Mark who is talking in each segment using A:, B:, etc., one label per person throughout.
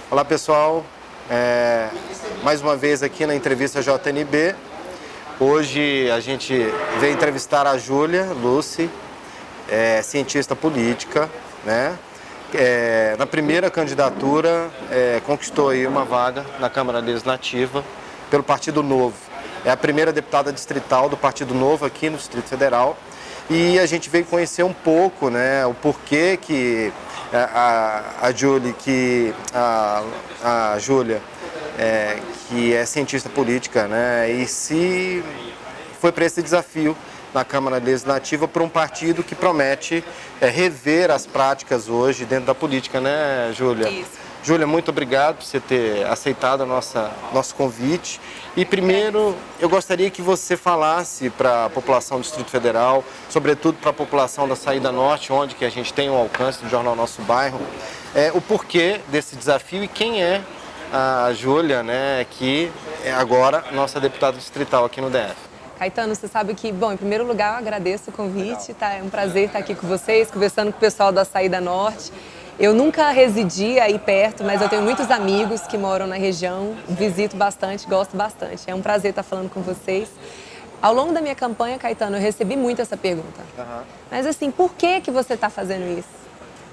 A: Olá pessoal, mais uma vez aqui na entrevista JNB. Hoje a gente veio entrevistar a Júlia Lucy, cientista política, né? Na primeira candidatura conquistou aí uma vaga na Câmara Legislativa pelo Partido Novo. É a primeira deputada distrital do Partido Novo aqui no Distrito Federal. E a gente veio conhecer um pouco, né, o porquê que a Júlia, que é cientista política, né, e se foi para esse desafio na Câmara Legislativa por um partido que promete rever as práticas hoje dentro da política, né, Júlia?
B: Isso.
A: Júlia, muito obrigado por você ter aceitado nosso convite. E primeiro, eu gostaria que você falasse para a população do Distrito Federal, sobretudo para a população da Saída Norte, onde que a gente tem um alcance do Jornal Nosso Bairro, o porquê desse desafio e quem é a Júlia, né, que é agora nossa deputada distrital aqui no DF.
B: Caetano, você sabe que, bom, em primeiro lugar, eu agradeço o convite, tá? É um prazer estar aqui com vocês, conversando com o pessoal da Saída Norte. Eu nunca residi aí perto, mas eu tenho muitos amigos que moram na região, visito bastante, gosto bastante. É um prazer estar falando com vocês. Ao longo da minha campanha, Caetano, eu recebi muito essa pergunta. Mas assim, por que você está fazendo isso?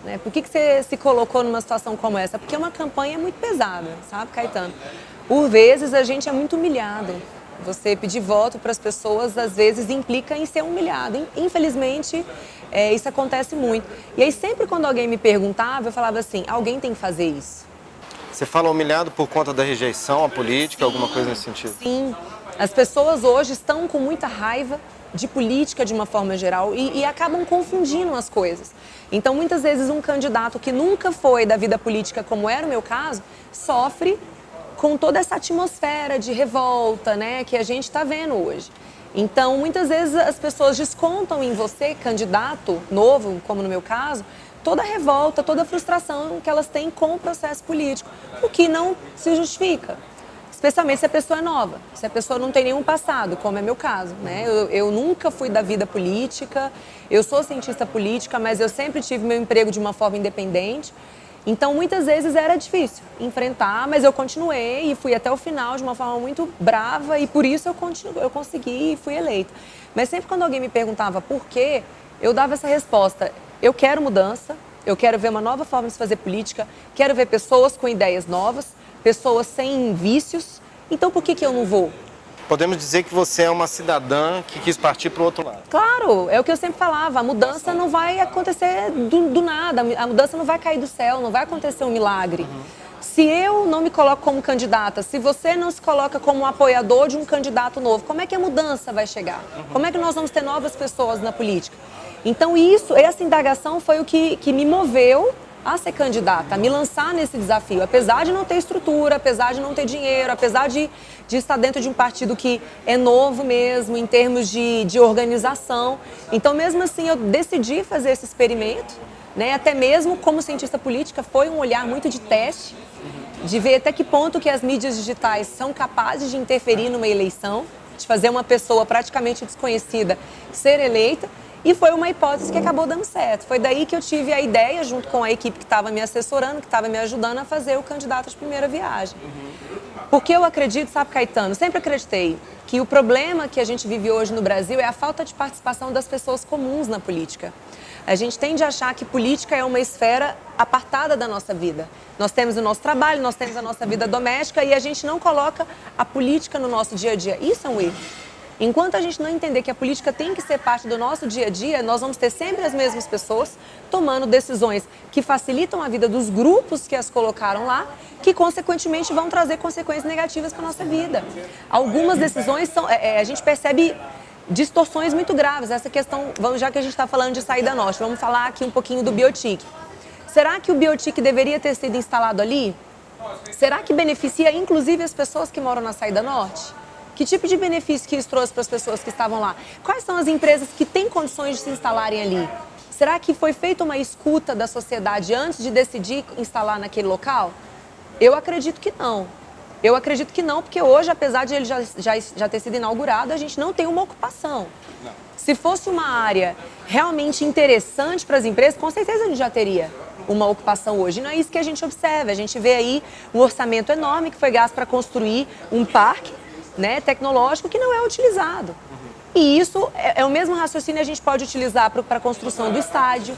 B: Né? Por que você se colocou numa situação como essa? Porque uma campanha é muito pesada, sabe, Caetano? Por vezes a gente é muito humilhado. Você pedir voto para as pessoas, às vezes, implica em ser humilhado. Infelizmente, isso acontece muito. E aí, sempre quando alguém me perguntava, eu falava assim, alguém tem que fazer isso.
A: Você fala humilhado por conta da rejeição à política, sim, alguma coisa nesse sentido?
B: Sim. As pessoas hoje estão com muita raiva de política de uma forma geral e acabam confundindo as coisas. Então, muitas vezes, um candidato que nunca foi da vida política, como era o meu caso, sofre com toda essa atmosfera de revolta, né, que a gente está vendo hoje. Então, muitas vezes as pessoas descontam em você, candidato novo, como no meu caso, toda a revolta, toda a frustração que elas têm com o processo político, o que não se justifica. Especialmente se a pessoa é nova, se a pessoa não tem nenhum passado, como é meu caso, né? Eu nunca fui da vida política, eu sou cientista política, mas eu sempre tive meu emprego de uma forma independente. Então, muitas vezes era difícil enfrentar, mas eu continuei e fui até o final de uma forma muito brava e por isso eu consegui e fui eleita. Mas sempre quando alguém me perguntava por quê, eu dava essa resposta. Eu quero mudança, eu quero ver uma nova forma de fazer política, quero ver pessoas com ideias novas, pessoas sem vícios. Então, por que eu não vou?
A: Podemos dizer que você é uma cidadã que quis partir para o outro lado.
B: Claro, é o que eu sempre falava, a mudança não vai acontecer do nada, a mudança não vai cair do céu, não vai acontecer um milagre. Se eu não me coloco como candidata, se você não se coloca como um apoiador de um candidato novo, como é que a mudança vai chegar? Como é que nós vamos ter novas pessoas na política? Então essa indagação foi o que me moveu a ser candidata, a me lançar nesse desafio, apesar de não ter estrutura, apesar de não ter dinheiro, apesar de estar dentro de um partido que é novo mesmo, em termos de organização. Então, mesmo assim, eu decidi fazer esse experimento, né? Até mesmo como cientista política, foi um olhar muito de teste, de ver até que ponto que as mídias digitais são capazes de interferir numa eleição, de fazer uma pessoa praticamente desconhecida ser eleita. E foi uma hipótese que acabou dando certo. Foi daí que eu tive a ideia, junto com a equipe que estava me assessorando, que estava me ajudando a fazer o candidato de primeira viagem. Porque eu acredito, sabe, Caetano, sempre acreditei que o problema que a gente vive hoje no Brasil é a falta de participação das pessoas comuns na política. A gente tende a achar que política é uma esfera apartada da nossa vida. Nós temos o nosso trabalho, nós temos a nossa vida doméstica e a gente não coloca a política no nosso dia a dia. Isso é um erro. Enquanto a gente não entender que a política tem que ser parte do nosso dia a dia, nós vamos ter sempre as mesmas pessoas tomando decisões que facilitam a vida dos grupos que as colocaram lá, que consequentemente vão trazer consequências negativas para a nossa vida. Algumas decisões a gente percebe distorções muito graves. Essa questão, já que a gente está falando de Saída Norte, vamos falar aqui um pouquinho do Biotic. Será que o Biotic deveria ter sido instalado ali? Será que beneficia inclusive as pessoas que moram na Saída Norte? Que tipo de benefício que isso trouxe para as pessoas que estavam lá? Quais são as empresas que têm condições de se instalarem ali? Será que foi feita uma escuta da sociedade antes de decidir instalar naquele local? Eu acredito que não. Eu acredito que não, porque hoje, apesar de ele já ter sido inaugurado, a gente não tem uma ocupação. Não. Se fosse uma área realmente interessante para as empresas, com certeza a gente já teria. uma ocupação hoje. E não é isso que a gente observa. A gente vê aí um orçamento enorme que foi gasto para construir um parque, né, tecnológico que não é utilizado. E isso é o mesmo raciocínio que a gente pode utilizar para a construção do estádio,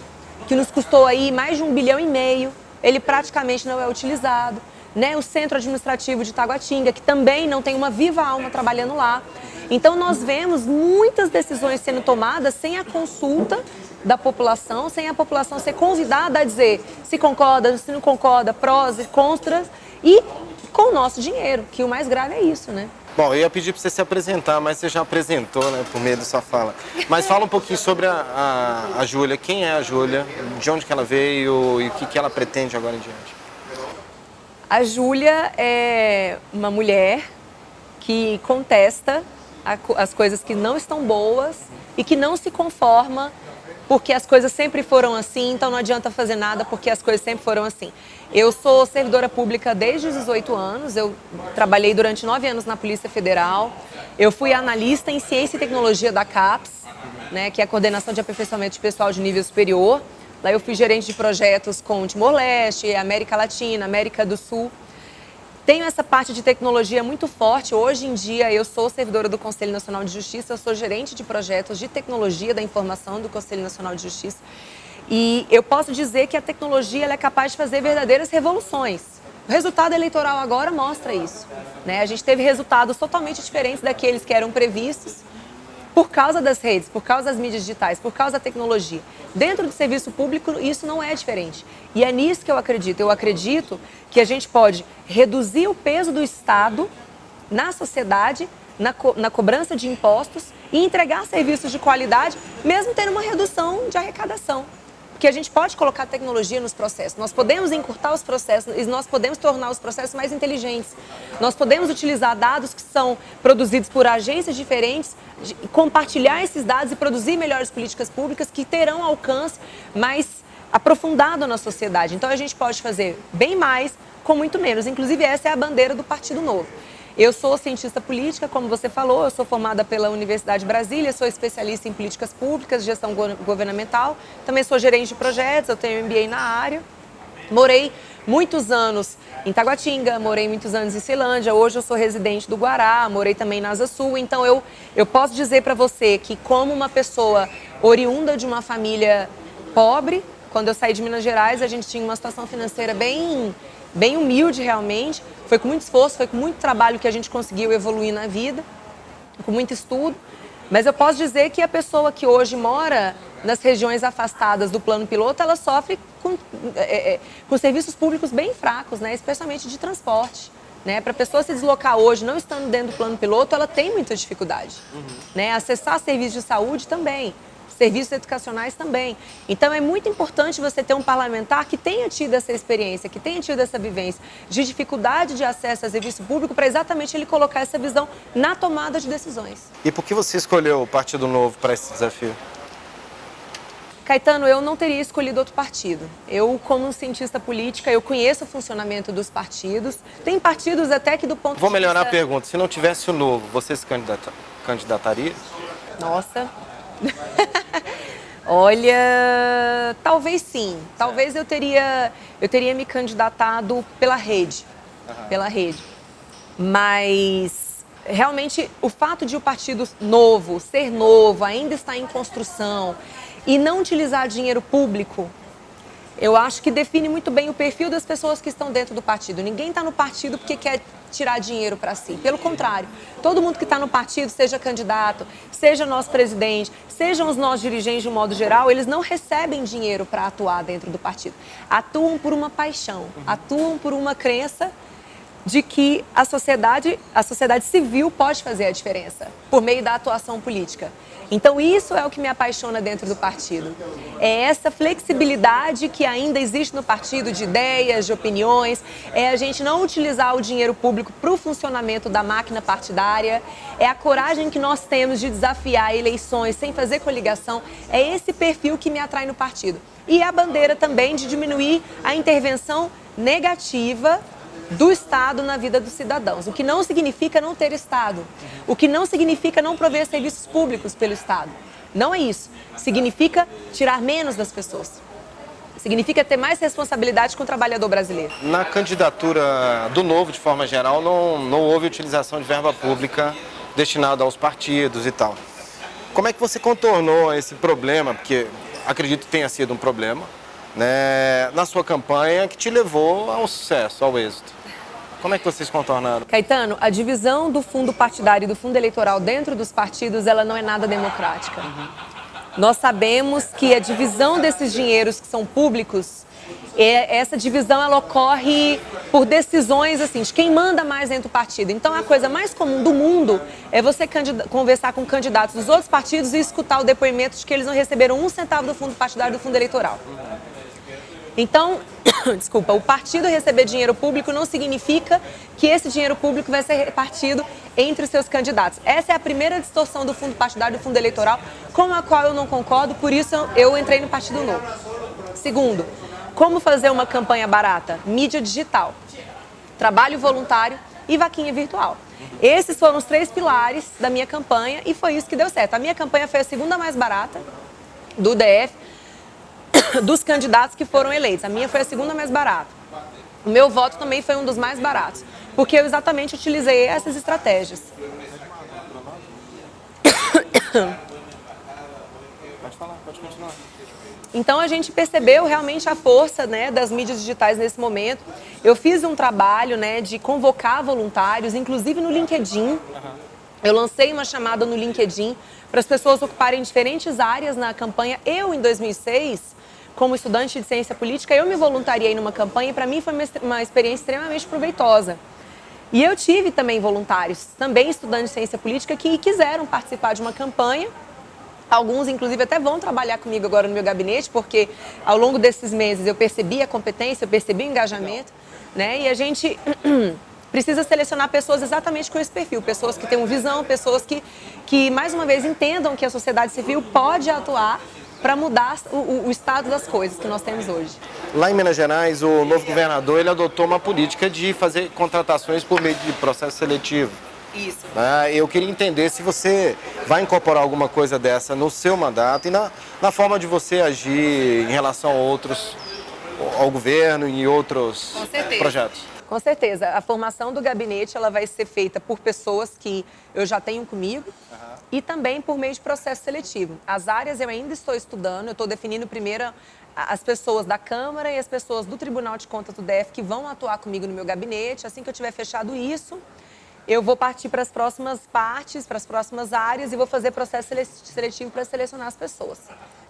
B: que nos custou aí mais de 1,5 bilhão, ele praticamente não é utilizado. Né? O centro administrativo de Taguatinga, que também não tem uma viva alma trabalhando lá. Então nós vemos muitas decisões sendo tomadas sem a consulta da população, sem a população ser convidada a dizer se concorda, se não concorda, prós e contras, e com o nosso dinheiro, que o mais grave é isso, né?
A: Bom, eu ia pedir para você se apresentar, mas você já apresentou, né, por meio da sua fala. Mas fala um pouquinho sobre a Júlia. Quem é a Júlia? De onde que ela veio e o que ela pretende agora em diante?
B: A Júlia é uma mulher que contesta as coisas que não estão boas e que não se conforma porque as coisas sempre foram assim, então não adianta fazer nada porque as coisas sempre foram assim. Eu sou servidora pública desde os 18 anos, eu trabalhei durante 9 anos na Polícia Federal, eu fui analista em Ciência e Tecnologia da CAPES, né, que é a Coordenação de Aperfeiçoamento de Pessoal de Nível Superior. Lá eu fui gerente de projetos com Timor-Leste, América Latina, América do Sul. Tenho essa parte de tecnologia muito forte. Hoje em dia eu sou servidora do Conselho Nacional de Justiça, eu sou gerente de projetos de tecnologia da informação do Conselho Nacional de Justiça. E eu posso dizer que a tecnologia ela é capaz de fazer verdadeiras revoluções. O resultado eleitoral agora mostra isso, né? A gente teve resultados totalmente diferentes daqueles que eram previstos por causa das redes, por causa das mídias digitais, por causa da tecnologia. Dentro do serviço público, isso não é diferente. E é nisso que eu acredito. Eu acredito que a gente pode reduzir o peso do Estado na sociedade, na cobrança de impostos e entregar serviços de qualidade, mesmo tendo uma redução de arrecadação. Porque a gente pode colocar tecnologia nos processos, nós podemos encurtar os processos e nós podemos tornar os processos mais inteligentes. Nós podemos utilizar dados que são produzidos por agências diferentes, compartilhar esses dados e produzir melhores políticas públicas que terão alcance mais aprofundado na sociedade. Então a gente pode fazer bem mais com muito menos. Inclusive essa é a bandeira do Partido Novo. Eu sou cientista política, como você falou, eu sou formada pela Universidade de Brasília, sou especialista em políticas públicas, gestão governamental, também sou gerente de projetos, eu tenho MBA na área. Morei muitos anos em Taguatinga, morei muitos anos em Ceilândia, hoje eu sou residente do Guará, morei também na Asa Sul, então eu posso dizer para você que como uma pessoa oriunda de uma família pobre, quando eu saí de Minas Gerais a gente tinha uma situação financeira bem humilde realmente, foi com muito esforço, foi com muito trabalho que a gente conseguiu evoluir na vida, com muito estudo, mas eu posso dizer que a pessoa que hoje mora nas regiões afastadas do plano piloto, ela sofre com serviços públicos bem fracos, né? Especialmente de transporte. Né? Para a pessoa se deslocar hoje, não estando dentro do plano piloto, ela tem muita dificuldade. Né? Acessar serviços de saúde também. Serviços educacionais também. Então é muito importante você ter um parlamentar que tenha tido essa experiência, que tenha tido essa vivência de dificuldade de acesso a serviço público para exatamente ele colocar essa visão na tomada de decisões.
A: E por que você escolheu o Partido Novo para esse desafio?
B: Caetano, eu não teria escolhido outro partido. Eu, como cientista política, eu conheço o funcionamento dos partidos. Tem partidos até que do ponto de vista...
A: Vou melhorar a pergunta. Se não tivesse o Novo, você se candidataria?
B: Nossa... Olha, talvez sim. Talvez eu teria me candidatado pela rede. Mas realmente o fato de o partido novo, ser novo, ainda estar em construção e não utilizar dinheiro público, eu acho que define muito bem o perfil das pessoas que estão dentro do partido. Ninguém está no partido porque quer tirar dinheiro para si. Pelo contrário, todo mundo que está no partido, seja candidato, seja nosso presidente, sejam os nossos dirigentes de um modo geral, eles não recebem dinheiro para atuar dentro do partido. Atuam por uma paixão, atuam por uma crença de que a sociedade civil pode fazer a diferença por meio da atuação política. Então isso é o que me apaixona dentro do partido. É essa flexibilidade que ainda existe no partido de ideias, de opiniões, é a gente não utilizar o dinheiro público para o funcionamento da máquina partidária, é a coragem que nós temos de desafiar eleições sem fazer coligação, é esse perfil que me atrai no partido. E a bandeira também de diminuir a intervenção negativa do Estado na vida dos cidadãos, o que não significa não ter Estado, o que não significa não prover serviços públicos pelo Estado. Não é isso. Significa tirar menos das pessoas. Significa ter mais responsabilidade com o trabalhador brasileiro.
A: Na candidatura do Novo, de forma geral, não houve utilização de verba pública destinada aos partidos e tal. Como é que você contornou esse problema? Porque acredito que tenha sido um problema, né, na sua campanha que te levou ao sucesso, ao êxito. Como é que vocês contornaram?
B: Caetano, a divisão do fundo partidário e do fundo eleitoral dentro dos partidos, ela não é nada democrática. Nós sabemos que a divisão desses dinheiros que são públicos, essa divisão ela ocorre por decisões assim, de quem manda mais dentro do partido. Então, a coisa mais comum do mundo é você conversar com candidatos dos outros partidos e escutar o depoimento de que eles não receberam um centavo do fundo partidário e do fundo eleitoral. Então, desculpa, o partido receber dinheiro público não significa que esse dinheiro público vai ser repartido entre os seus candidatos. Essa é a primeira distorção do fundo partidário e do fundo eleitoral, com a qual eu não concordo, por isso eu entrei no Partido Novo. Segundo, como fazer uma campanha barata? Mídia digital, trabalho voluntário e vaquinha virtual. Esses foram os 3 pilares da minha campanha e foi isso que deu certo. A minha campanha foi a segunda mais barata do DF, dos candidatos que foram eleitos. A minha foi a segunda mais barata. O meu voto também foi um dos mais baratos, porque eu exatamente utilizei essas estratégias.
A: Pode falar, pode continuar.
B: Então a gente percebeu realmente a força, né, das mídias digitais nesse momento. Eu fiz um trabalho, né, de convocar voluntários, inclusive no LinkedIn. Eu lancei uma chamada no LinkedIn para as pessoas ocuparem diferentes áreas na campanha. Eu, em 2006, como estudante de ciência política, eu me voluntariei numa campanha e para mim foi uma experiência extremamente proveitosa. E eu tive também voluntários, também estudantes de ciência política, que quiseram participar de uma campanha. Alguns, inclusive, até vão trabalhar comigo agora no meu gabinete, porque ao longo desses meses eu percebi a competência, eu percebi o engajamento, né? E a gente precisa selecionar pessoas exatamente com esse perfil, pessoas que tenham visão, pessoas que mais uma vez, entendam que a sociedade civil pode atuar para mudar o estado das coisas que nós temos hoje.
A: Lá em Minas Gerais, o novo governador ele adotou uma política de fazer contratações por meio de processo seletivo.
B: Isso.
A: Eu queria entender se você vai incorporar alguma coisa dessa no seu mandato e na forma de você agir em relação a outros, ao governo e outros projetos.
B: Com certeza. A formação do gabinete ela vai ser feita por pessoas que eu já tenho comigo e também por meio de processo seletivo. As áreas eu ainda estou estudando, eu estou definindo primeiro as pessoas da Câmara e as pessoas do Tribunal de Contas do DF que vão atuar comigo no meu gabinete. Assim que eu tiver fechado isso, eu vou partir para as próximas partes, para as próximas áreas e vou fazer processo seletivo para selecionar as pessoas,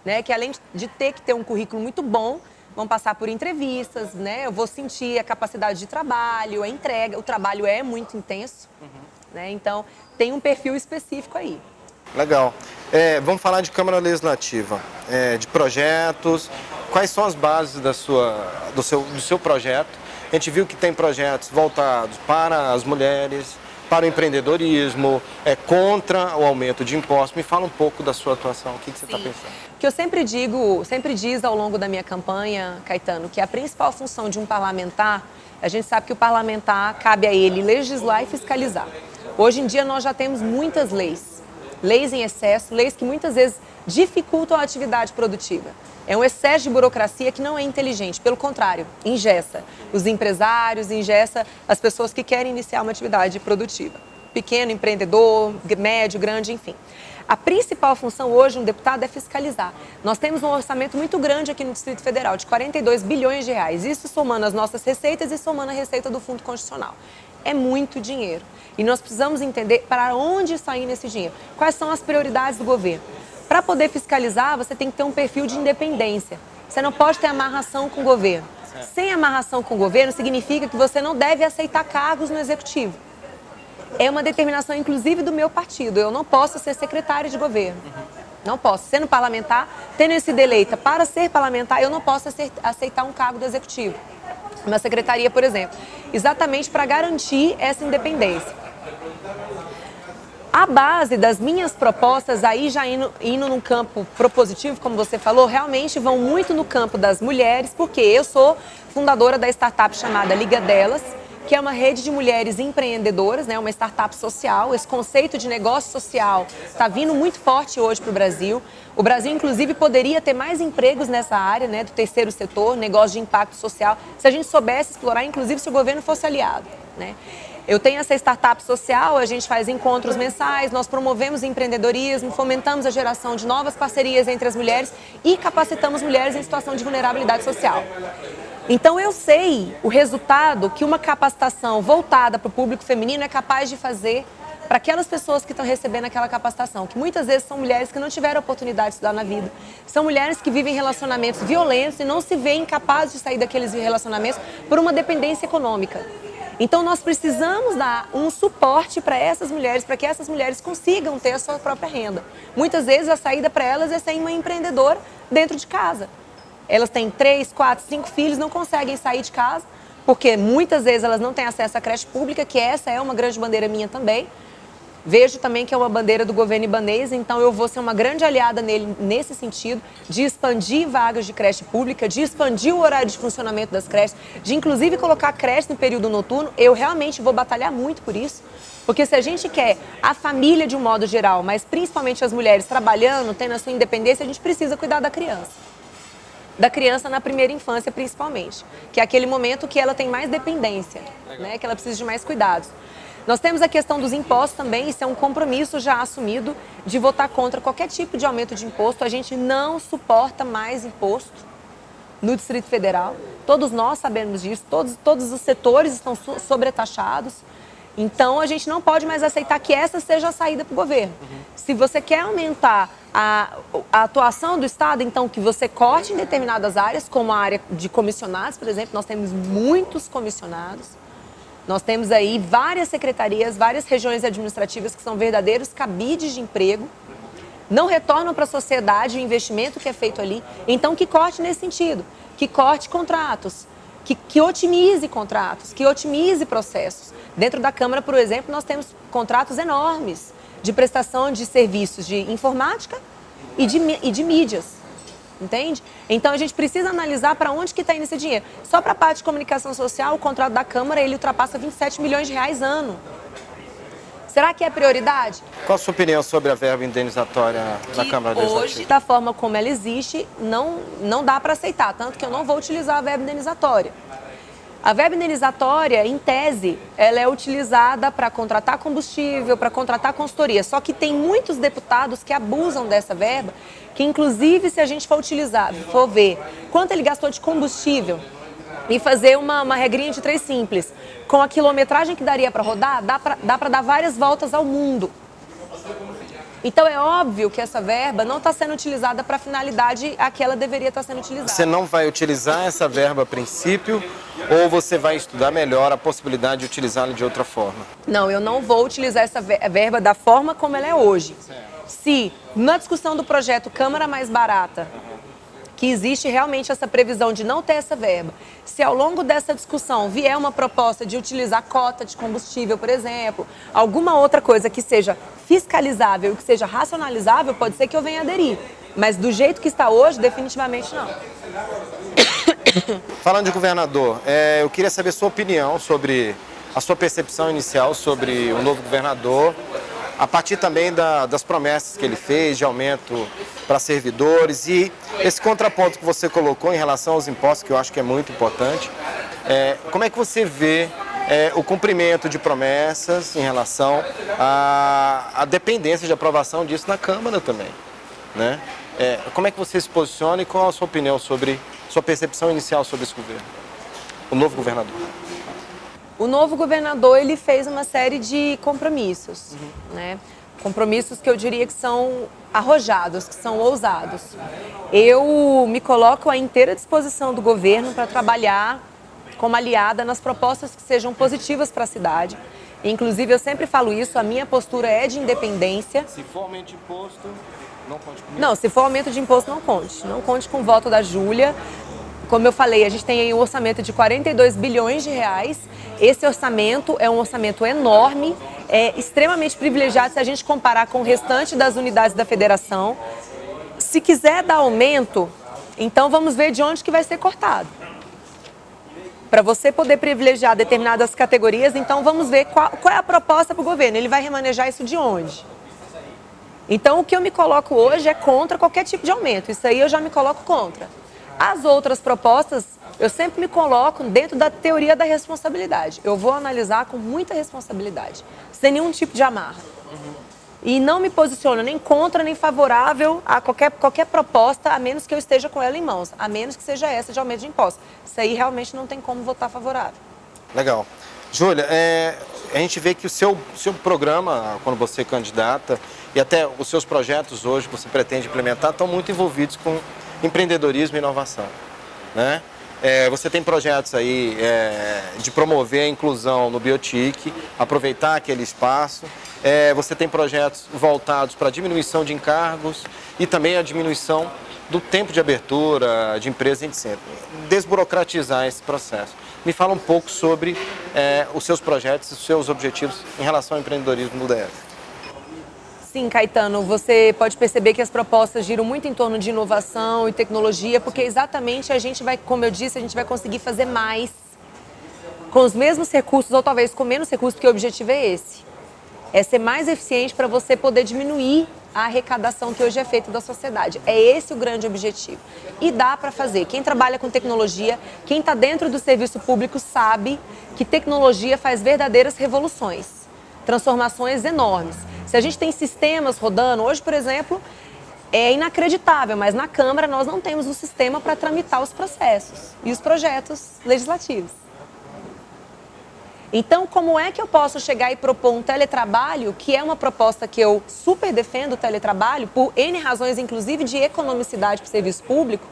B: né? Que além de ter que ter um currículo muito bom, vão passar por entrevistas, né? Eu vou sentir a capacidade de trabalho, a entrega. O trabalho é muito intenso, né? Então tem um perfil específico aí.
A: Legal. Vamos falar de Câmara Legislativa, de projetos. Quais são as bases do seu projeto? A gente viu que tem projetos voltados para as mulheres, para o empreendedorismo, contra o aumento de impostos. Me fala um pouco da sua atuação, o que você está pensando?
B: O que eu sempre diz ao longo da minha campanha, Caetano, que a principal função de um parlamentar, a gente sabe que o parlamentar cabe a ele legislar e fiscalizar. Hoje em dia nós já temos muitas leis em excesso, leis que muitas vezes dificultam a atividade produtiva. É um excesso de burocracia que não é inteligente, pelo contrário, engessa os empresários, engessa as pessoas que querem iniciar uma atividade produtiva. Pequeno, empreendedor, médio, grande, enfim. A principal função hoje de um deputado é fiscalizar. Nós temos um orçamento muito grande aqui no Distrito Federal, de 42 bilhões de reais. Isso somando as nossas receitas e somando a receita do Fundo Constitucional. É muito dinheiro. E nós precisamos entender para onde está indo esse dinheiro. Quais são as prioridades do governo. Para poder fiscalizar, você tem que ter um perfil de independência. Você não pode ter amarração com o governo. Sem amarração com o governo, significa que você não deve aceitar cargos no executivo. É uma determinação, inclusive, do meu partido. Eu não posso ser secretária de governo. Não posso. Sendo parlamentar, tendo sido eleita para ser parlamentar, eu não posso aceitar um cargo do executivo. Uma secretaria, por exemplo. Exatamente para garantir essa independência. A base das minhas propostas, aí já indo num campo propositivo, como você falou, realmente vão muito no campo das mulheres, porque eu sou fundadora da startup chamada Liga Delas, que é uma rede de mulheres empreendedoras, né, uma startup social. Esse conceito de negócio social está vindo muito forte hoje para o Brasil. O Brasil, inclusive, poderia ter mais empregos nessa área, né, do terceiro setor, negócio de impacto social, se a gente soubesse explorar, inclusive se o governo fosse aliado, né? Eu tenho essa startup social, a gente faz encontros mensais, nós promovemos empreendedorismo, fomentamos a geração de novas parcerias entre as mulheres e capacitamos mulheres em situação de vulnerabilidade social. Então eu sei o resultado que uma capacitação voltada para o público feminino é capaz de fazer para aquelas pessoas que estão recebendo aquela capacitação, que muitas vezes são mulheres que não tiveram oportunidade de estudar na vida. São mulheres que vivem relacionamentos violentos e não se veem capazes de sair daqueles relacionamentos por uma dependência econômica. Então nós precisamos dar um suporte para essas mulheres, para que essas mulheres consigam ter a sua própria renda. Muitas vezes a saída para elas é ser uma empreendedora dentro de casa. Elas têm 3, 4, 5 filhos, não conseguem sair de casa, porque muitas vezes elas não têm acesso à creche pública, que essa é uma grande bandeira minha também. Vejo também que é uma bandeira do governo ibanês, então eu vou ser uma grande aliada nele nesse sentido, de expandir vagas de creche pública, de expandir o horário de funcionamento das creches, de inclusive colocar creche no período noturno. Eu realmente vou batalhar muito por isso, porque se a gente quer a família de um modo geral, mas principalmente as mulheres trabalhando, tendo a sua independência, a gente precisa cuidar da criança. Da criança na primeira infância, principalmente, que é aquele momento que ela tem mais dependência, né, que ela precisa de mais cuidados. Nós temos a questão dos impostos também, isso é um compromisso já assumido de votar contra qualquer tipo de aumento de imposto. A gente não suporta mais imposto no Distrito Federal, todos nós sabemos disso, todos os setores estão sobretaxados. Então, a gente não pode mais aceitar que essa seja a saída para o governo. Se você quer aumentar a atuação do Estado, então que você corte em determinadas áreas, como a área de comissionados, por exemplo, nós temos muitos comissionados. Nós temos aí várias secretarias, várias regiões administrativas que são verdadeiros cabides de emprego, não retornam para a sociedade o investimento que é feito ali. Então, que corte nesse sentido, que corte contratos, que otimize contratos, que otimize processos. Dentro da Câmara, por exemplo, nós temos contratos enormes de prestação de serviços de informática e de mídias. Entende? Então a gente precisa analisar para onde que está indo esse dinheiro. Só para a parte de comunicação social, o contrato da Câmara ele ultrapassa 27 milhões de reais ano. Será que é prioridade?
A: Qual a sua opinião sobre a verba indenizatória da Câmara Legislativa?
B: Hoje, da forma como ela existe, não dá para aceitar, tanto que eu não vou utilizar a verba indenizatória. A verba indenizatória, em tese, ela é utilizada para contratar combustível, para contratar consultoria. Só que tem muitos deputados que abusam dessa verba, que inclusive se a gente for ver quanto ele gastou de combustível e fazer uma regrinha de 3 simples, com a quilometragem que daria para rodar, dá para dar várias voltas ao mundo. Então é óbvio que essa verba não está sendo utilizada para a finalidade a que ela deveria estar sendo utilizada.
A: Você não vai utilizar essa verba a princípio ou você vai estudar melhor a possibilidade de utilizá-la de outra forma?
B: Não, eu não vou utilizar essa verba da forma como ela é hoje. Se na discussão do projeto Câmara Mais Barata, que existe realmente essa previsão de não ter essa verba, se ao longo dessa discussão vier uma proposta de utilizar cota de combustível, por exemplo, alguma outra coisa que seja fiscalizável e que seja racionalizável, pode ser que eu venha aderir. Mas do jeito que está hoje, definitivamente não.
A: Falando de governador, eu queria saber sua opinião sobre a sua percepção inicial sobre o novo governador, a partir também das promessas que ele fez de aumento para servidores e esse contraponto que você colocou em relação aos impostos, que eu acho que é muito importante. Como é que você vê o cumprimento de promessas em relação à dependência de aprovação disso na Câmara também, né? Como é que você se posiciona e qual a sua opinião sobre, sua percepção inicial sobre esse governo, o novo governador?
B: O novo governador, ele fez uma série de compromissos, né? Compromissos que eu diria que são arrojados, que são ousados. Eu me coloco à inteira disposição do governo para trabalhar como aliada nas propostas que sejam positivas para a cidade. Inclusive, eu sempre falo isso, a minha postura é de independência.
A: Se for aumento de imposto, não conte comigo?
B: Não, se for aumento de imposto, não conte. Não conte com o voto da Júlia. Como eu falei, a gente tem aí um orçamento de 42 bilhões de reais. Esse orçamento é um orçamento enorme, é extremamente privilegiado se a gente comparar com o restante das unidades da federação. Se quiser dar aumento, então vamos ver de onde que vai ser cortado. para você poder privilegiar determinadas categorias, então vamos ver qual é a proposta para o governo. Ele vai remanejar isso de onde? Então, o que eu me coloco hoje é contra qualquer tipo de aumento. Isso aí eu já me coloco contra. As outras propostas, eu sempre me coloco dentro da teoria da responsabilidade. Eu vou analisar com muita responsabilidade, sem nenhum tipo de amarra. E não me posiciono nem contra, nem favorável a qualquer proposta, a menos que eu esteja com ela em mãos, a menos que seja essa de aumento de impostos. Isso aí realmente não tem como votar favorável.
A: Legal. Júlia, a gente vê que o seu programa, quando você é candidata, e até os seus projetos hoje que você pretende implementar, estão muito envolvidos com empreendedorismo e inovação, né? Você tem projetos aí de promover a inclusão no Biotic, aproveitar aquele espaço. Você tem projetos voltados para a diminuição de encargos e também a diminuição do tempo de abertura de empresas, etc. Desburocratizar esse processo. Me fala um pouco sobre os seus projetos e os seus objetivos em relação ao empreendedorismo no DF.
B: Sim, Caetano, você pode perceber que as propostas giram muito em torno de inovação e tecnologia, porque exatamente a gente vai, como eu disse, a gente vai conseguir fazer mais com os mesmos recursos ou talvez com menos recursos, porque o objetivo é esse. É ser mais eficiente para você poder diminuir a arrecadação que hoje é feita da sociedade. É esse o grande objetivo. E dá para fazer. Quem trabalha com tecnologia, quem está dentro do serviço público sabe que tecnologia faz verdadeiras revoluções, transformações enormes. Se a gente tem sistemas rodando, hoje, por exemplo, é inacreditável, mas na Câmara nós não temos um sistema para tramitar os processos e os projetos legislativos. Então, como é que eu posso chegar e propor um teletrabalho, que é uma proposta que eu super defendo o teletrabalho, por N razões, inclusive de economicidade para o serviço público?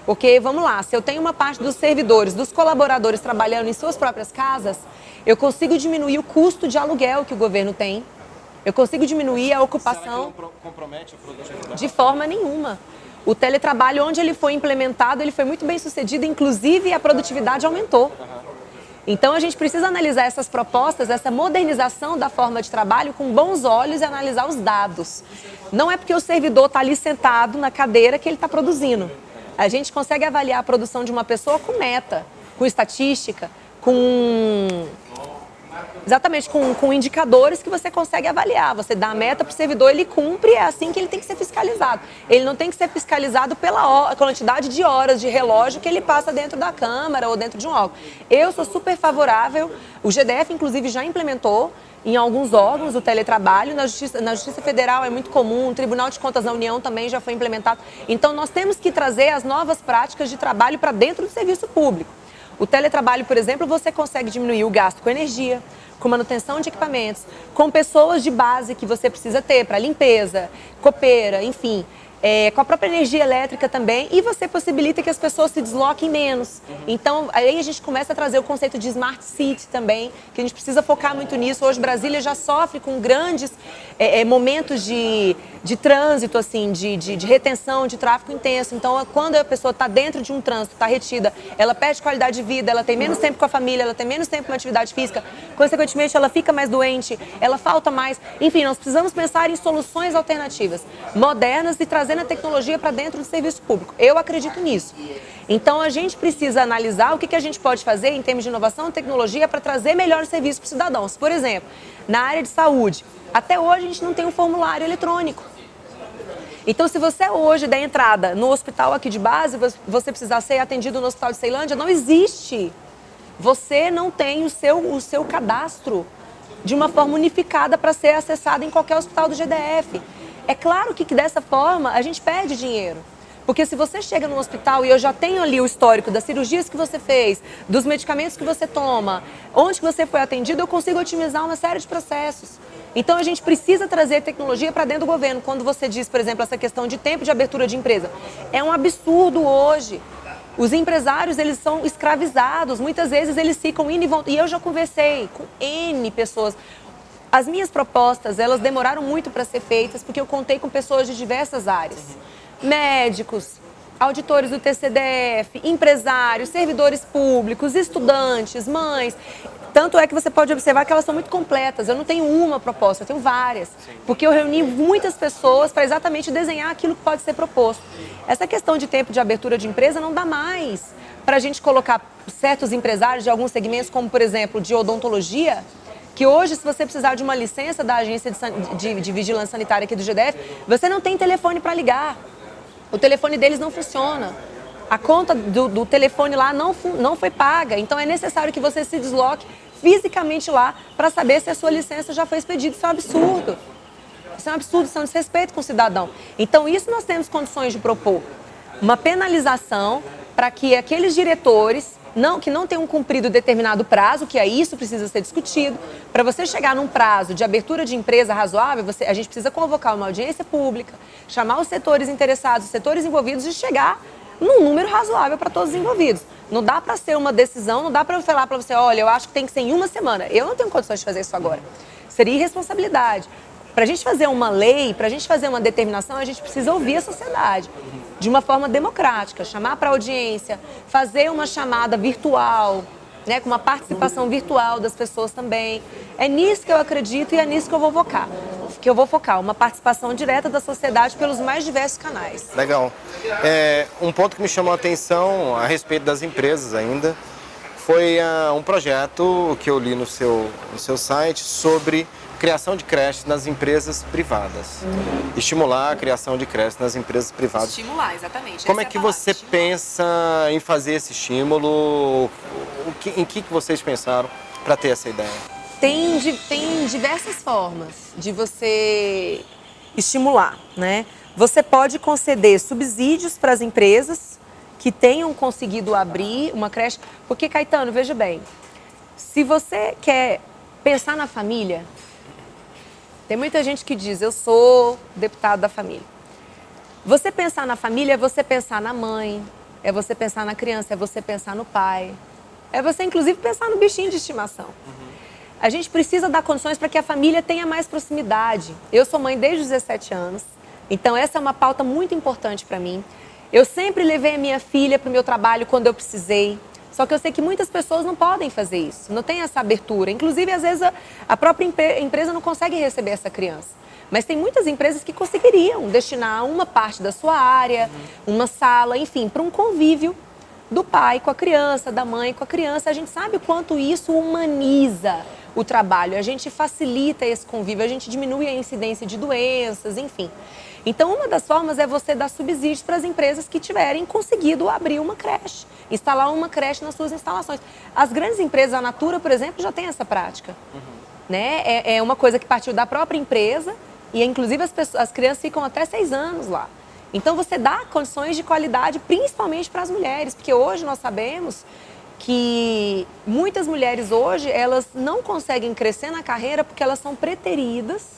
B: Porque, vamos lá, se eu tenho uma parte dos servidores, dos colaboradores trabalhando em suas próprias casas, eu consigo diminuir o custo de aluguel que o governo tem. Eu consigo diminuir a ocupação.
A: Será que não compromete a produtividade?
B: De forma nenhuma. O teletrabalho, onde ele foi implementado, ele foi muito bem sucedido, inclusive a produtividade aumentou. Então a gente precisa analisar essas propostas, essa modernização da forma de trabalho com bons olhos e analisar os dados. Não é porque o servidor está ali sentado na cadeira que ele está produzindo. A gente consegue avaliar a produção de uma pessoa com meta, com estatística, exatamente, com indicadores que você consegue avaliar. Você dá a meta para o servidor, ele cumpre, é assim que ele tem que ser fiscalizado. Ele não tem que ser fiscalizado pela quantidade de horas de relógio que ele passa dentro da Câmara ou dentro de um órgão. Eu sou super favorável, o GDF inclusive já implementou em alguns órgãos o teletrabalho, na Justiça Federal é muito comum, o Tribunal de Contas da União também já foi implementado. Então nós temos que trazer as novas práticas de trabalho para dentro do serviço público. O teletrabalho, por exemplo, você consegue diminuir o gasto com energia, com manutenção de equipamentos, com pessoas de base que você precisa ter para limpeza, copeira, enfim, com a própria energia elétrica também, e você possibilita que as pessoas se desloquem menos. Então, aí a gente começa a trazer o conceito de Smart City também, que a gente precisa focar muito nisso. Hoje, Brasília já sofre com grandes momentos de trânsito, assim, de retenção, de tráfego intenso. Então, quando a pessoa está dentro de um trânsito, está retida, ela perde qualidade de vida, ela tem menos tempo com a família, ela tem menos tempo com a atividade física, consequentemente, ela fica mais doente, ela falta mais. Enfim, nós precisamos pensar em soluções alternativas, modernas, e trazendo a tecnologia para dentro do serviço público. Eu acredito nisso. Então, a gente precisa analisar o que a gente pode fazer em termos de inovação e tecnologia para trazer melhor serviço para os cidadãos. Por exemplo, na área de saúde, até hoje a gente não tem um formulário eletrônico. Então, se você hoje der entrada no hospital aqui de base, você precisar ser atendido no Hospital de Ceilândia, não existe. Você não tem o seu cadastro de uma forma unificada para ser acessado em qualquer hospital do GDF. É claro que dessa forma a gente perde dinheiro. Porque se você chega no hospital e eu já tenho ali o histórico das cirurgias que você fez, dos medicamentos que você toma, onde que você foi atendido, eu consigo otimizar uma série de processos. Então a gente precisa trazer tecnologia para dentro do governo. Quando você diz, por exemplo, essa questão de tempo de abertura de empresa, é um absurdo hoje. Os empresários, eles são escravizados, muitas vezes eles ficam indo e voltando. E eu já conversei com N pessoas. As minhas propostas, elas demoraram muito para ser feitas, porque eu contei com pessoas de diversas áreas. Médicos, auditores do TCDF, empresários, servidores públicos, estudantes, mães. Tanto é que você pode observar que elas são muito completas. Eu não tenho uma proposta, eu tenho várias. Porque eu reuni muitas pessoas para exatamente desenhar aquilo que pode ser proposto. Essa questão de tempo de abertura de empresa não dá mais para a gente colocar certos empresários de alguns segmentos, como, por exemplo, de odontologia, que hoje, se você precisar de uma licença da Agência de Vigilância Sanitária aqui do GDF, você não tem telefone para ligar. O telefone deles não funciona. A conta do telefone lá não foi paga. Então, é necessário que você se desloque fisicamente lá para saber se a sua licença já foi expedida. Isso é um absurdo. Isso é um absurdo, isso é um desrespeito com o cidadão. Então, isso nós temos condições de propor. Uma penalização para que aqueles diretores que não tenham cumprido determinado prazo, que é isso precisa ser discutido. Para você chegar num prazo de abertura de empresa razoável, a gente precisa convocar uma audiência pública, chamar os setores interessados, os setores envolvidos e chegar num número razoável para todos os envolvidos. Não dá para ser uma decisão, não dá para eu falar para você, olha, eu acho que tem que ser em uma semana. Eu não tenho condições de fazer isso agora. Seria irresponsabilidade. Para a gente fazer uma lei, para a gente fazer uma determinação, a gente precisa ouvir a sociedade de uma forma democrática, chamar para audiência, fazer uma chamada virtual, né, com uma participação virtual das pessoas também. É nisso que eu acredito e é nisso que eu vou focar, uma participação direta da sociedade pelos mais diversos canais.
A: Legal. Um ponto que me chamou a atenção a respeito das empresas ainda foi um projeto que eu li no seu site sobre criação de creches nas empresas privadas. Estimular a criação de creches nas empresas privadas.
B: Estimular, exatamente.
A: Como é que você pensa em fazer esse estímulo? Em que vocês pensaram para ter essa ideia?
B: Tem diversas formas de você estimular, né? Você pode conceder subsídios para as empresas que tenham conseguido abrir uma creche. Porque, Caetano, veja bem, se você quer pensar na família, tem muita gente que diz, eu sou deputado da família. Você pensar na família é você pensar na mãe, é você pensar na criança, é você pensar no pai, é você, inclusive, pensar no bichinho de estimação. A gente precisa dar condições para que a família tenha mais proximidade. Eu sou mãe desde os 17 anos, então essa é uma pauta muito importante para mim. Eu sempre levei a minha filha para o meu trabalho quando eu precisei. Só que eu sei que muitas pessoas não podem fazer isso, não tem essa abertura. Inclusive, às vezes, a própria empresa não consegue receber essa criança. Mas tem muitas empresas que conseguiriam destinar uma parte da sua área, uma sala, enfim, para um convívio do pai com a criança, da mãe com a criança. A gente sabe o quanto isso humaniza o trabalho, a gente facilita esse convívio, a gente diminui a incidência de doenças, enfim. Então, uma das formas é você dar subsídios para as empresas que tiverem conseguido abrir uma creche, instalar uma creche nas suas instalações. As grandes empresas, a Natura, por exemplo, já tem essa prática. Né? É uma coisa que partiu da própria empresa e, inclusive, as crianças ficam até 6 anos lá. Então, você dá condições de qualidade, principalmente para as mulheres, porque hoje nós sabemos que muitas mulheres hoje, elas não conseguem crescer na carreira porque elas são preteridas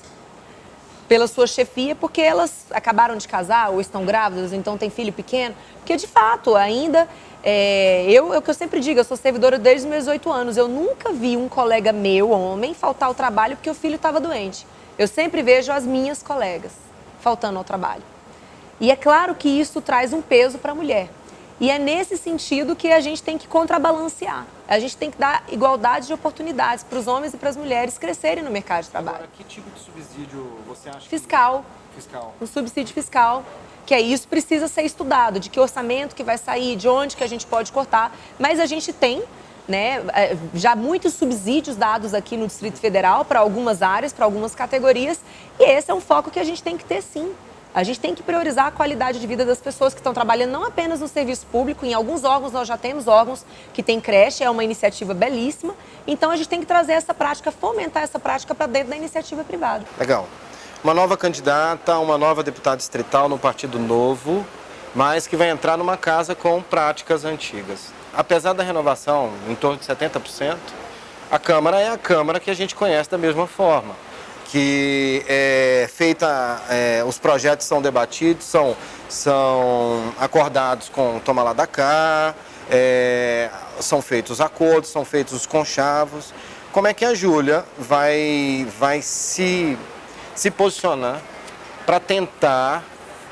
B: pela sua chefia, porque elas acabaram de casar ou estão grávidas, então tem filho pequeno. Porque, de fato, ainda, o que eu sempre digo, eu sou servidora desde os meus 18 anos. Eu nunca vi um colega meu, homem, faltar ao trabalho porque o filho estava doente. Eu sempre vejo as minhas colegas faltando ao trabalho. E é claro que isso traz um peso para a mulher. E é nesse sentido que a gente tem que contrabalancear. A gente tem que dar igualdade de oportunidades para os homens e para as mulheres crescerem no mercado de trabalho.
A: Agora, que tipo de subsídio você acha?
B: Fiscal.
A: Fiscal.
B: Um subsídio fiscal. Que é isso, precisa ser estudado. De que orçamento que vai sair, de onde que a gente pode cortar. Mas a gente tem, né, já muitos subsídios dados aqui no Distrito Federal para algumas áreas, para algumas categorias. E esse é um foco que a gente tem que ter, sim. A gente tem que priorizar a qualidade de vida das pessoas que estão trabalhando não apenas no serviço público, em alguns órgãos nós já temos órgãos que têm creche, é uma iniciativa belíssima, então a gente tem que trazer essa prática, fomentar essa prática para dentro da iniciativa privada.
A: Legal. Uma nova candidata, uma nova deputada distrital no Partido Novo, mas que vai entrar numa casa com práticas antigas. Apesar da renovação em torno de 70%, a Câmara é a Câmara que a gente conhece da mesma forma. Que os projetos são debatidos, são acordados com o toma lá da cá, são feitos acordos, são feitos os conchavos. Como é que a Júlia vai se posicionar para tentar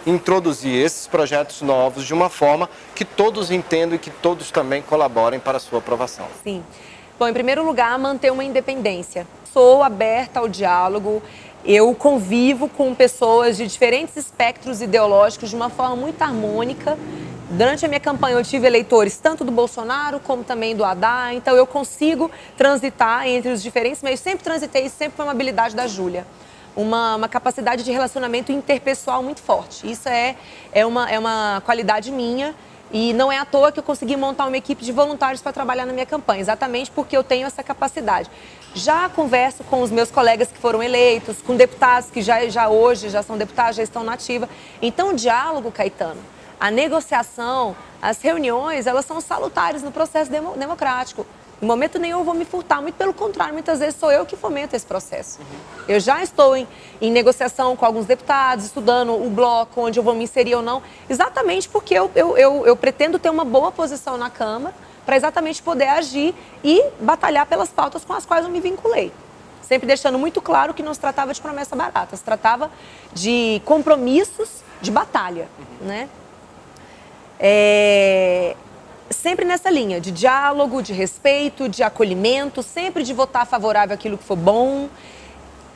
A: introduzir esses projetos novos de uma forma que todos entendam e que todos também colaborem para a sua aprovação?
B: Sim. Bom, em primeiro lugar, manter uma independência. Sou aberta ao diálogo, eu convivo com pessoas de diferentes espectros ideológicos de uma forma muito harmônica Durante a minha campanha eu tive eleitores tanto do Bolsonaro como também do Haddad, então eu consigo transitar entre os diferentes meios. Sempre transitei, isso sempre foi uma habilidade da Júlia. Uma capacidade de relacionamento interpessoal muito forte. Isso é uma qualidade minha e não é à toa que eu consegui montar uma equipe de voluntários para trabalhar na minha campanha, exatamente porque eu tenho essa capacidade. Já converso com os meus colegas que foram eleitos, com deputados que hoje já são deputados, já estão na ativa. Então o diálogo, Caetano, a negociação, as reuniões, elas são salutares no processo democrático. Em momento nenhum eu vou me furtar, muito pelo contrário, muitas vezes sou eu que fomento esse processo. Eu já estou em negociação com alguns deputados, estudando o bloco, onde eu vou me inserir ou não, exatamente porque eu pretendo ter uma boa posição na Câmara, para exatamente poder agir e batalhar pelas pautas com as quais eu me vinculei. Sempre deixando muito claro que não se tratava de promessa barata, se tratava de compromissos de batalha, né? Sempre nessa linha de diálogo, de respeito, de acolhimento, sempre de votar favorável àquilo que for bom.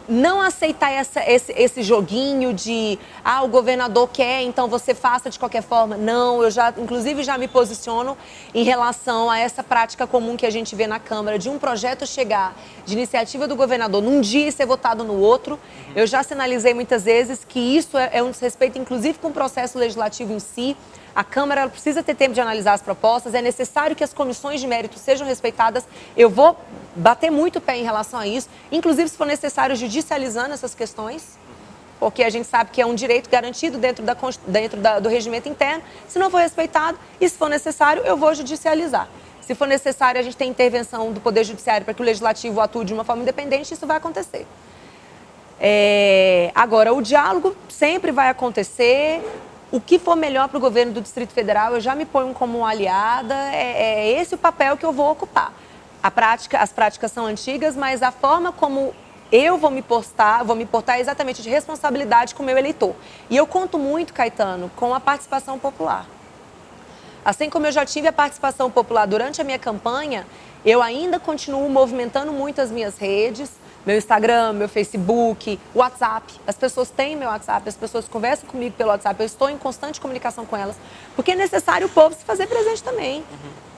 B: Não aceitar esse joguinho de o governador quer, então você faça de qualquer forma. Não, inclusive já me posiciono em relação a essa prática comum que a gente vê na Câmara, de um projeto chegar de iniciativa do governador num dia e ser votado no outro. Eu já sinalizei muitas vezes que isso é um desrespeito, inclusive com o processo legislativo em si. A Câmara precisa ter tempo de analisar as propostas, é necessário que as comissões de mérito sejam respeitadas. Eu vou bater muito o pé em relação a isso, inclusive se for necessário judicializando essas questões, porque a gente sabe que é um direito garantido dentro do regimento interno. Se não for respeitado e se for necessário, eu vou judicializar. Se for necessário a gente ter intervenção do Poder Judiciário para que o Legislativo atue de uma forma independente, isso vai acontecer. Agora, o diálogo sempre vai acontecer. O que for melhor para o governo do Distrito Federal, eu já me ponho como uma aliada, é esse o papel que eu vou ocupar. As práticas são antigas, mas a forma como eu vou me portar é exatamente de responsabilidade com o meu eleitor. E eu conto muito, Caetano, com a participação popular. Assim como eu já tive a participação popular durante a minha campanha, eu ainda continuo movimentando muito as minhas redes, meu Instagram, meu Facebook, WhatsApp. As pessoas têm meu WhatsApp, as pessoas conversam comigo pelo WhatsApp, eu estou em constante comunicação com elas, porque é necessário o povo se fazer presente também,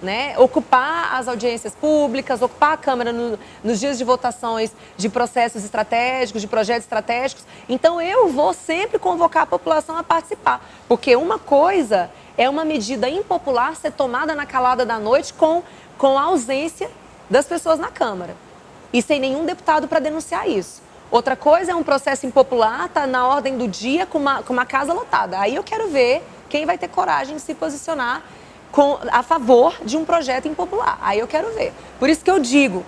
B: né? Ocupar as audiências públicas, ocupar a Câmara nos dias de votações de processos estratégicos, de projetos estratégicos. Então eu vou sempre convocar a população a participar, porque uma coisa é uma medida impopular ser tomada na calada da noite com a ausência das pessoas na Câmara. E sem nenhum deputado para denunciar isso. Outra coisa é um processo impopular, tá na ordem do dia com uma casa lotada. Aí eu quero ver quem vai ter coragem de se posicionar a favor de um projeto impopular. Aí eu quero ver. Por isso que eu digo,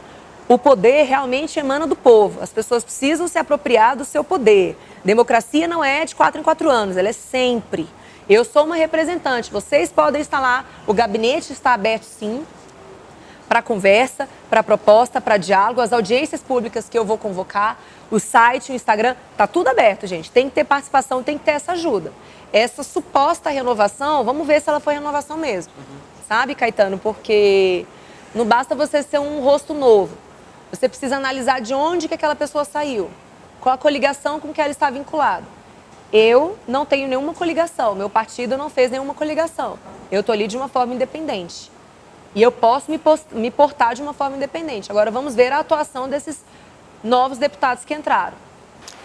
B: o poder realmente emana do povo. As pessoas precisam se apropriar do seu poder. Democracia não é de 4 em 4 anos, ela é sempre. Eu sou uma representante, vocês podem estar lá, o gabinete está aberto sim, para conversa, para proposta, para diálogo, as audiências públicas que eu vou convocar, o site, o Instagram, tá tudo aberto, gente. Tem que ter participação, tem que ter essa ajuda. Essa suposta renovação, vamos ver se ela foi renovação mesmo. Sabe, Caetano? Porque não basta você ser um rosto novo. Você precisa analisar de onde que aquela pessoa saiu, qual a coligação com que ela está vinculada. Eu não tenho nenhuma coligação, meu partido não fez nenhuma coligação. Eu estou ali de uma forma independente. E eu posso me portar de uma forma independente. Agora vamos ver a atuação desses novos deputados que entraram.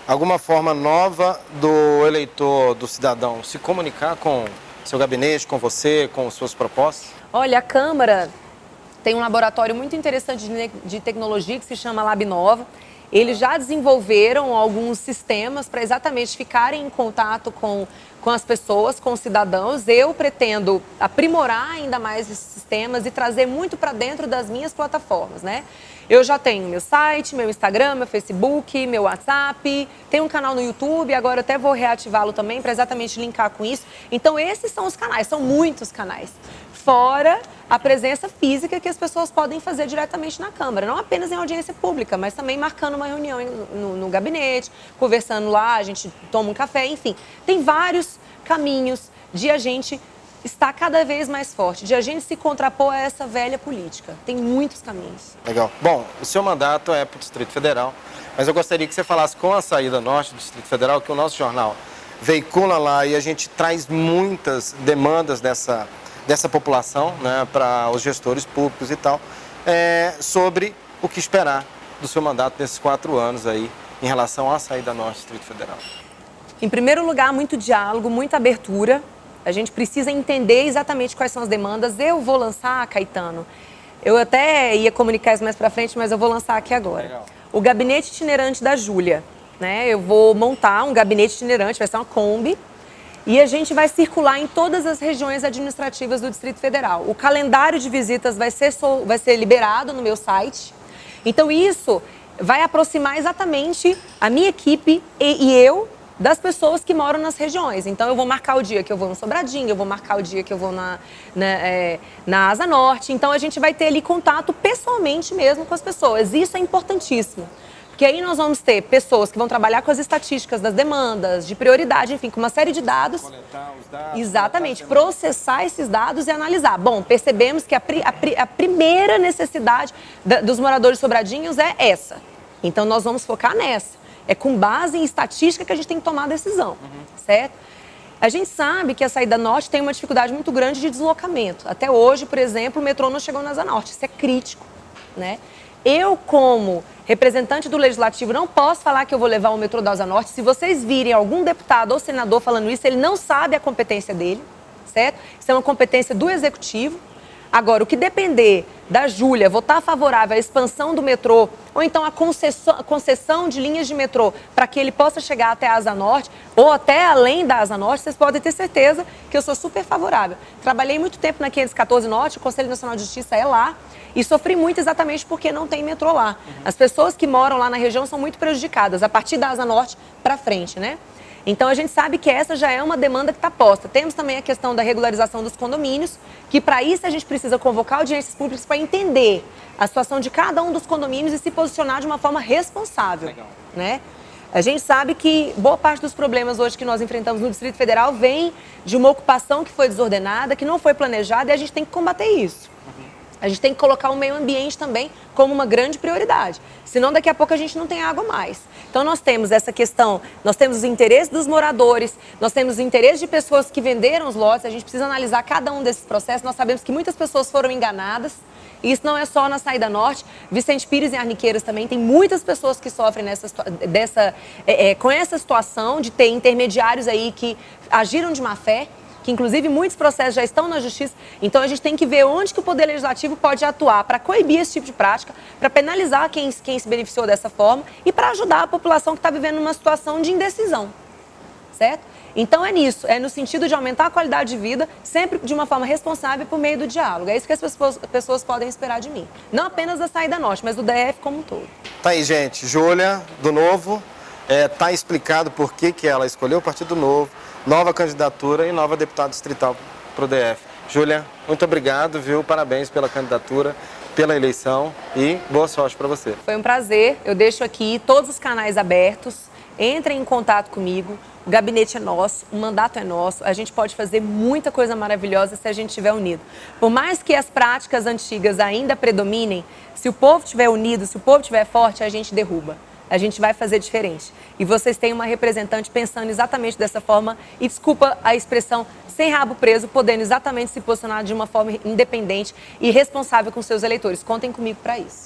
A: Alguma forma nova do eleitor, do cidadão, se comunicar com seu gabinete, com você, com suas propostas?
B: Olha, a Câmara tem um laboratório muito interessante de tecnologia que se chama Lab Nova. Eles já desenvolveram alguns sistemas para exatamente ficarem em contato com as pessoas, com os cidadãos. Eu pretendo aprimorar ainda mais esses sistemas e trazer muito para dentro das minhas plataformas, né? Eu já tenho meu site, meu Instagram, meu Facebook, meu WhatsApp, tenho um canal no YouTube, agora eu até vou reativá-lo também para exatamente linkar com isso. Então esses são os canais, são muitos canais. Fora a presença física que as pessoas podem fazer diretamente na Câmara, não apenas em audiência pública, mas também marcando uma reunião no gabinete, conversando lá, a gente toma um café, enfim. Tem vários caminhos de a gente estar cada vez mais forte, de a gente se contrapor a essa velha política. Tem muitos caminhos.
A: Legal. Bom, o seu mandato é para o Distrito Federal, mas eu gostaria que você falasse com a saída norte do Distrito Federal que o nosso jornal veicula lá e a gente traz muitas demandas dessa população, né, para os gestores públicos e tal, sobre o que esperar do seu mandato nesses 4 anos aí, em relação à saída norte do Distrito Federal.
B: Em primeiro lugar, muito diálogo, muita abertura. A gente precisa entender exatamente quais são as demandas. Eu vou lançar, Caetano, eu até ia comunicar isso mais para frente, mas eu vou lançar aqui agora.
A: Legal.
B: O gabinete itinerante da Júlia, né? Eu vou montar um gabinete itinerante, vai ser uma Kombi, e a gente vai circular em todas as regiões administrativas do Distrito Federal. O calendário de visitas vai ser liberado no meu site. Então isso vai aproximar exatamente a minha equipe e eu das pessoas que moram nas regiões. Então eu vou marcar o dia que eu vou no Sobradinho, eu vou marcar o dia que eu vou na Asa Norte. Então a gente vai ter ali contato pessoalmente mesmo com as pessoas. Isso é importantíssimo. Porque aí nós vamos ter pessoas que vão trabalhar com as estatísticas das demandas, de prioridade, enfim, com uma série de dados.
A: Coletar os dados.
B: Exatamente, processar esses dados e analisar. Bom, percebemos que a primeira necessidade dos moradores sobradinhos é essa. Então nós vamos focar nessa. É com base em estatística que a gente tem que tomar a decisão, certo? A gente sabe que a saída norte tem uma dificuldade muito grande de deslocamento. Até hoje, por exemplo, o metrô não chegou na Asa Norte. Isso é crítico, né? Eu, como representante do Legislativo, não posso falar que eu vou levar o metrô da Asa Norte. Se vocês virem algum deputado ou senador falando isso, ele não sabe a competência dele, certo? Isso é uma competência do Executivo. Agora, o que depender da Júlia votar favorável à expansão do metrô, ou então a concessão de linhas de metrô para que ele possa chegar até a Asa Norte, ou até além da Asa Norte, vocês podem ter certeza que eu sou super favorável. Trabalhei muito tempo na 514 Norte, o Conselho Nacional de Justiça é lá, e sofri muito exatamente porque não tem metrô lá. As pessoas que moram lá na região são muito prejudicadas, a partir da Asa Norte para frente, né? Então, a gente sabe que essa já é uma demanda que está posta. Temos também a questão da regularização dos condomínios, que para isso a gente precisa convocar audiências públicas para entender a situação de cada um dos condomínios e se posicionar de uma forma responsável. Legal. Né? A gente sabe que boa parte dos problemas hoje que nós enfrentamos no Distrito Federal vem de uma ocupação que foi desordenada, que não foi planejada, e a gente tem que combater isso. A gente tem que colocar o meio ambiente também como uma grande prioridade. Senão, daqui a pouco, a gente não tem água mais. Então, nós temos essa questão, nós temos os interesses dos moradores, nós temos os interesses de pessoas que venderam os lotes, a gente precisa analisar cada um desses processos. Nós sabemos que muitas pessoas foram enganadas, e isso não é só na saída norte. Vicente Pires e Arniqueiras também, tem muitas pessoas que sofrem com essa situação de ter intermediários aí que agiram de má fé, que inclusive muitos processos já estão na justiça. Então a gente tem que ver onde que o Poder Legislativo pode atuar para coibir esse tipo de prática, para penalizar quem se beneficiou dessa forma e para ajudar a população que está vivendo uma situação de indecisão, certo? Então é nisso, é no sentido de aumentar a qualidade de vida, sempre de uma forma responsável por meio do diálogo. É isso que as pessoas podem esperar de mim. Não apenas da saída norte, mas do DF como um todo.
A: Tá aí, gente. Júlia, do Novo, tá explicado por que ela escolheu o Partido Novo, nova candidatura e nova deputada distrital para o DF. Júlia, muito obrigado, viu? Parabéns pela candidatura, pela eleição e boa sorte para você.
B: Foi um prazer. Eu deixo aqui todos os canais abertos. Entrem em contato comigo. O gabinete é nosso, o mandato é nosso. A gente pode fazer muita coisa maravilhosa se a gente estiver unido. Por mais que as práticas antigas ainda predominem, se o povo estiver unido, se o povo estiver forte, a gente derruba. A gente vai fazer diferente. E vocês têm uma representante pensando exatamente dessa forma, e desculpa a expressão, sem rabo preso, podendo exatamente se posicionar de uma forma independente e responsável com seus eleitores. Contem comigo para isso.